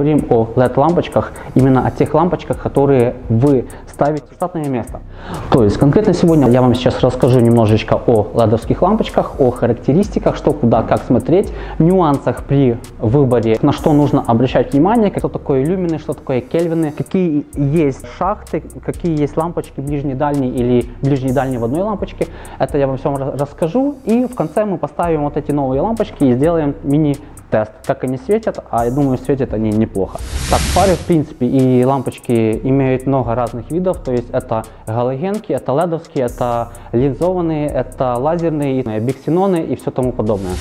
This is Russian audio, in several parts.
поговорим о LED-лампочках, именно о тех лампочках, которые вы ставите в штатное место. То есть конкретно сегодня я вам сейчас расскажу немножечко о LED-овских лампочках, о характеристиках, что, куда, как смотреть, нюансах при выборе, на что нужно обращать внимание, что такое люмины, что такое кельвины, какие есть шахты, какие есть лампочки ближней-дальней или ближней-дальней в одной лампочке. Это я вам все расскажу, и в конце мы поставим вот эти новые лампочки и сделаем мини-тест, как они светят, а я думаю, светят они неплохо. Так, фары, в принципе, и лампочки имеют много разных видов, то есть это галогенки, это ледовские, это линзованные, это лазерные, биксеноны и все тому подобное.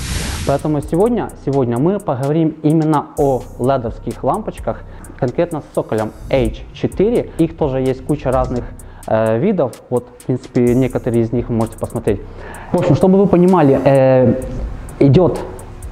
Поэтому сегодня мы поговорим именно о ледовских лампочках, конкретно с цоколем H4. Их тоже есть куча разных видов, вот, в принципе, некоторые из них вы можете посмотреть. В общем, чтобы вы понимали, идет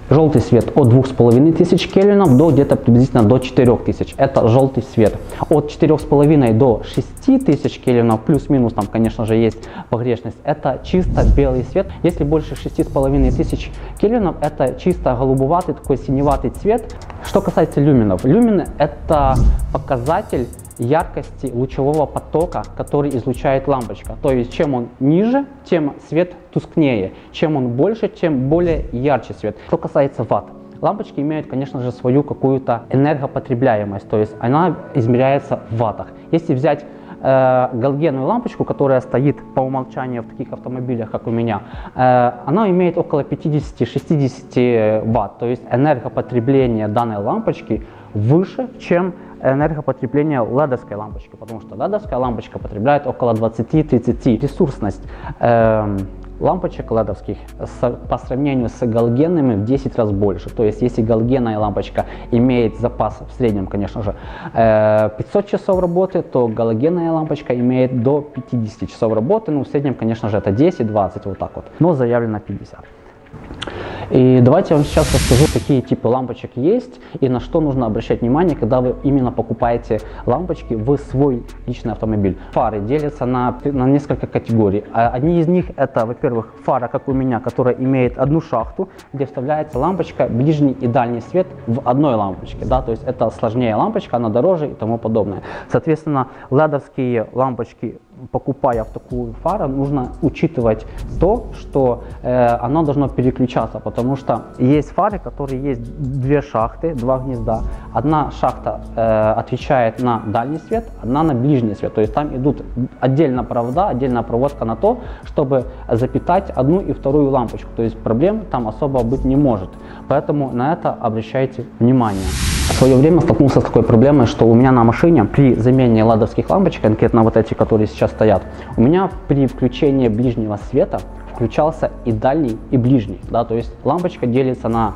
желтый свет от 2500 кельвинов до где-то приблизительно до 4000. Это желтый свет. От 4,5 до 6000 кельвинов, плюс-минус, там, конечно же, есть погрешность. Это чисто белый свет. Если больше 6500 кельвинов, это чисто голубоватый, такой синеватый цвет. Что касается люминов. Люмины — это показатель яркости лучевого потока, который излучает лампочка. То есть чем он ниже, тем свет тускнее, чем он больше, тем более ярче свет. Что касается ватт, лампочки имеют, конечно же, свою какую-то энергопотребляемость, то есть она измеряется в ваттах. Если взять галогеновую лампочку, которая стоит по умолчанию в таких автомобилях, как у меня, она имеет около 50-60 ватт, то есть энергопотребление данной лампочки выше, чем энергопотребление ледовской лампочки, потому что ледовская лампочка потребляет около 20-30. Ресурсность лампочек ледовских по сравнению с галогенными в 10 раз больше. То есть если галогенная лампочка имеет запас в среднем, конечно же, 500 часов работы, то галогенная лампочка имеет до 50 часов работы. Ну, в среднем, конечно же, это 10-20, вот так вот, но заявлено 50. И давайте я вам сейчас расскажу, какие типы лампочек есть и на что нужно обращать внимание, когда вы именно покупаете лампочки в свой личный автомобиль. Фары делятся на несколько категорий. Одни из них — это, во-первых, фара, как у меня, которая имеет одну шахту, где вставляется лампочка, ближний и дальний свет в одной лампочке. Да? То есть это сложнее лампочка, она дороже и тому подобное. Соответственно, ледовские лампочки, покупая в такую фару, нужно учитывать то, что оно должно переключаться, потому что есть фары, которые есть две шахты, два гнезда. Одна шахта отвечает на дальний свет, одна на ближний свет. То есть там идут отдельно провода, отдельная проводка на то, чтобы запитать одну и вторую лампочку. То есть проблем там особо быть не может. Поэтому на это обращайте внимание. В свое время столкнулся с такой проблемой, что у меня на машине при замене ледовских лампочек, конкретно вот эти, которые сейчас стоят, у меня при включении ближнего света включался и дальний, и ближний. Да? То есть лампочка делится на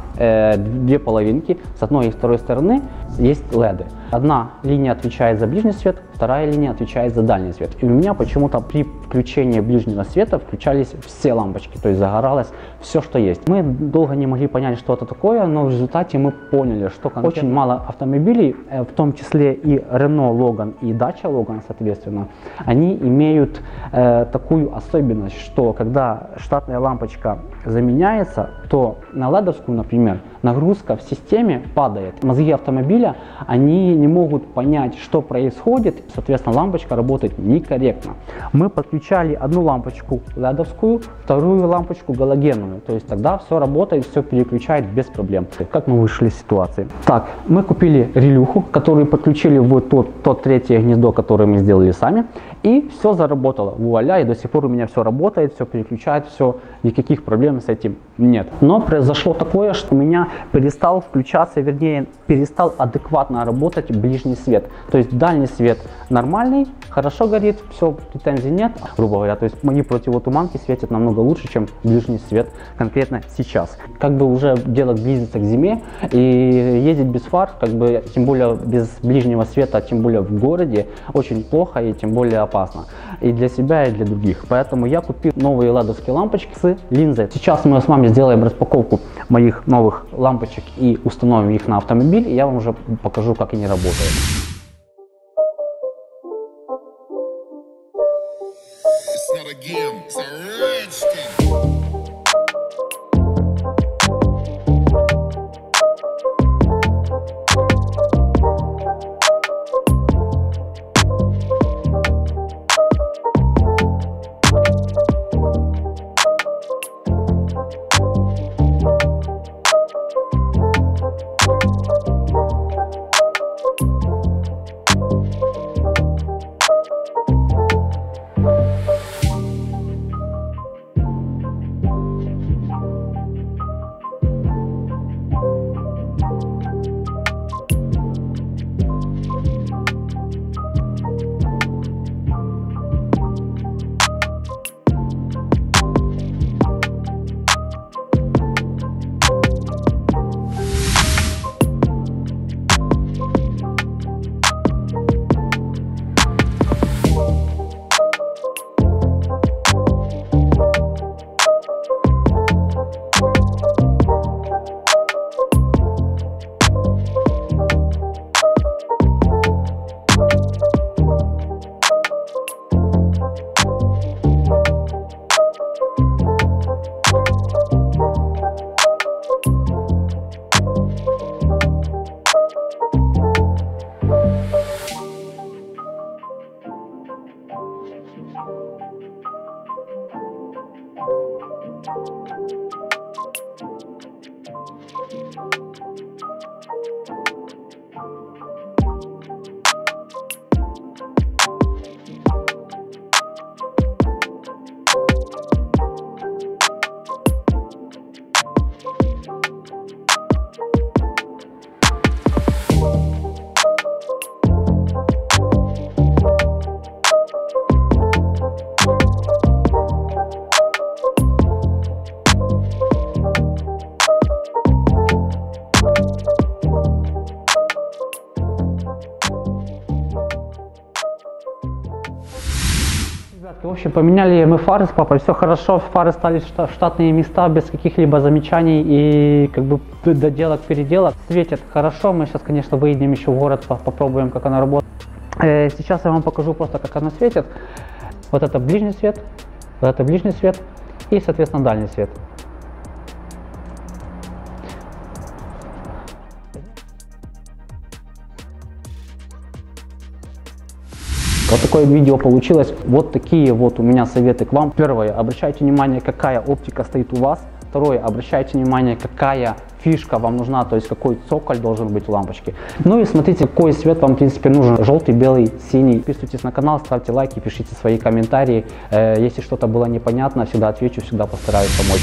две половинки, с одной и второй стороны есть леды. Одна линия отвечает за ближний свет, вторая линия отвечает за дальний свет. И у меня почему-то при включении ближнего света включались все лампочки, то есть загоралось все, что есть. Мы долго не могли понять, что это такое, но в результате мы поняли, что очень мало автомобилей, в том числе и Renault Logan и Dacia Logan, соответственно, они имеют такую особенность, что когда штатная лампочка заменяется, то на ледовскую, например, нагрузка в системе падает. Мозги автомобиля, они не могут понять, что происходит, соответственно, лампочка работает некорректно. Мы подключали одну лампочку ледовскую, вторую лампочку галогеновую, то есть тогда все работает, все переключает без проблем. Как мы вышли из ситуации? Так, мы купили релюху, которую подключили в то третье гнездо, которое мы сделали сами, и все заработало. Вуаля, и до сих пор у меня все работает, все переключает, все, никаких проблем с этим нет. Но произошло такое, что у меня перестал включаться, вернее, перестал адекватно работать ближний свет. То есть дальний свет нормальный, хорошо горит, все, претензий нет, грубо говоря. То есть мои противотуманки светят намного лучше, чем ближний свет конкретно сейчас. Как бы уже дело близится к зиме, и ездить без фар, как бы, тем более без ближнего света, тем более в городе, очень плохо и тем более опасно. И для себя, и для других. Поэтому я купил новые ледовские лампочки с линзой. Сейчас мы с вами сделаем распаковку моих новых лампочек и установим их на автомобиль, и я вам уже покажу, как они работают. В общем, поменяли мы фары с папой, все хорошо, фары стали в штатные места, без каких-либо замечаний и как бы доделок, переделок. Светит хорошо, мы сейчас, конечно, выедем еще в город, попробуем, как она работает. Сейчас я вам покажу просто, как она светит. Вот это ближний свет, вот это ближний свет и, соответственно, дальний свет. Вот такое видео получилось. Вот такие вот у меня советы к вам. Первое, обращайте внимание, какая оптика стоит у вас. Второе, обращайте внимание, какая фишка вам нужна, то есть какой цоколь должен быть у лампочки. Ну и смотрите, какой свет вам, в принципе, нужен. Желтый, белый, синий. Подписывайтесь на канал, ставьте лайки, пишите свои комментарии. Если что-то было непонятно, всегда отвечу, всегда постараюсь помочь.